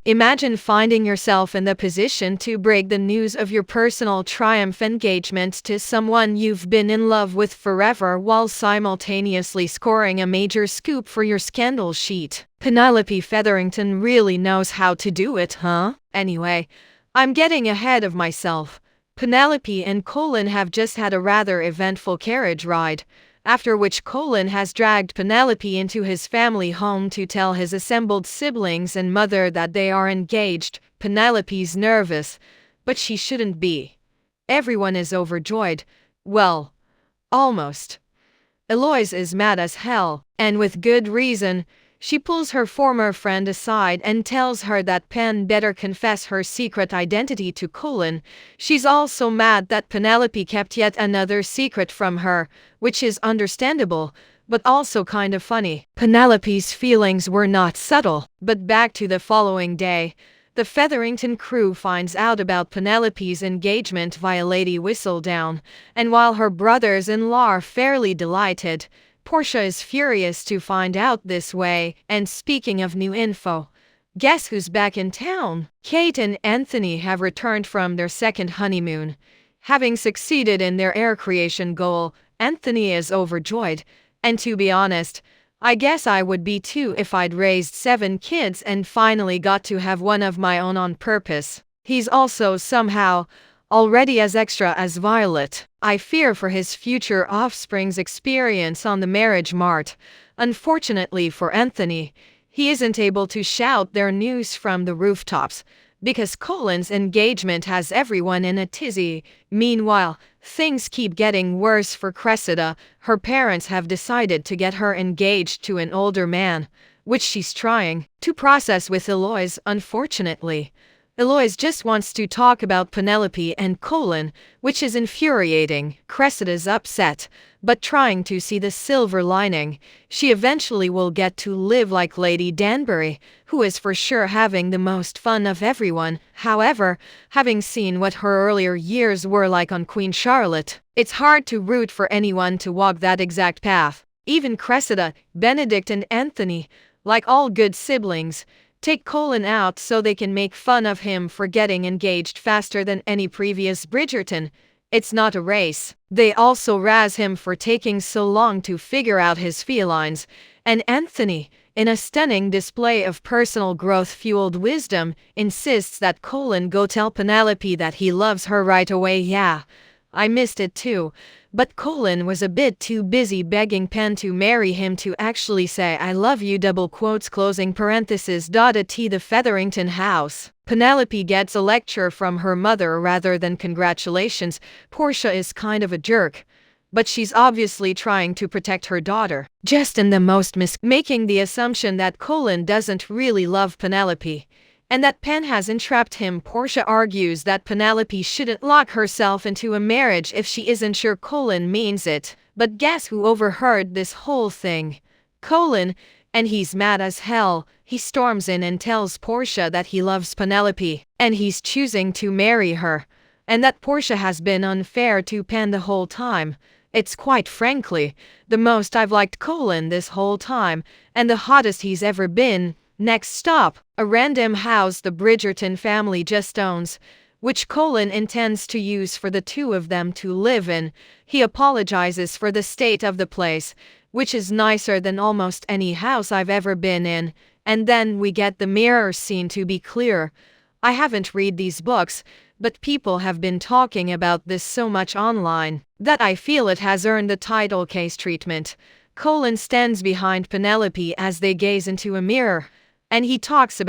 Imagine finding yourself in the position to break the news of your personal triumph engagement to someone you've been in love with forever while simultaneously scoring a major scoop for your scandal sheet. Penelope Featherington really knows how to do it, huh? Anyway, I'm getting ahead of myself. Penelope and Colin have just had a rather eventful carriage ride, after which Colin has dragged Penelope into his family home to tell his assembled siblings and mother that they are engaged. Penelope's nervous, but she shouldn't be. Everyone is overjoyed. Well, almost. Eloise is mad as hell, and with good reason. She pulls her former friend aside and tells her that Pen better confess her secret identity to Colin. She's also mad that Penelope kept yet another secret from her, which is understandable, but also kind of funny. Penelope's feelings were not subtle. But back to the following day. The Featherington crew finds out about Penelope's engagement via Lady Whistledown, and while her brothers-in-law are fairly delighted, Portia is furious to find out this way. And speaking of new info, guess who's back in town? Kate and Anthony have returned from their second honeymoon. Having succeeded in their heir creation goal, Anthony is overjoyed, and to be honest, I guess I would be too if I'd raised 7 kids and finally got to have one of my own on purpose. He's also somehow already as extra as Violet. I fear for his future offspring's experience on the marriage mart. Unfortunately for Anthony, he isn't able to shout their news from the rooftops, because Colin's engagement has everyone in a tizzy. Meanwhile, things keep getting worse for Cressida. Her parents have decided to get her engaged to an older man, which she's trying to process with Eloise. Unfortunately, Eloise just wants to talk about Penelope and Colin, which is infuriating. Cressida's upset, but trying to see the silver lining. She eventually will get to live like Lady Danbury, who is for sure having the most fun of everyone. However, having seen what her earlier years were like on Queen Charlotte, it's hard to root for anyone to walk that exact path. Even Cressida, Benedict and Anthony, like all good siblings, take Colin out so they can make fun of him for getting engaged faster than any previous Bridgerton. It's not a race. They also razz him for taking so long to figure out his felines, and Anthony, in a stunning display of personal growth-fueled wisdom, insists that Colin go tell Penelope that he loves her right away. Yeah, I missed it too. But Colin was a bit too busy begging Pen to marry him to actually say I love you. Double quotes closing parenthesis. At the Featherington house, Penelope gets a lecture from her mother rather than congratulations. Portia is kind of a jerk, but she's obviously trying to protect her daughter. Just in the most making the assumption that Colin doesn't really love Penelope, and that Pen has entrapped him. Portia argues that Penelope shouldn't lock herself into a marriage if she isn't sure Colin means it. But guess who overheard this whole thing? Colin, and he's mad as hell. He storms in and tells Portia that he loves Penelope, and he's choosing to marry her, and that Portia has been unfair to Pen the whole time. It's quite frankly the most I've liked Colin this whole time, and the hottest he's ever been. Next stop, a random house the Bridgerton family just owns, which Colin intends to use for the two of them to live in. He apologizes for the state of the place, which is nicer than almost any house I've ever been in. And then we get the mirror scene. To be clear, I haven't read these books, but people have been talking about this so much online that I feel it has earned the title case treatment. Colin stands behind Penelope as they gaze into a mirror, and he talks about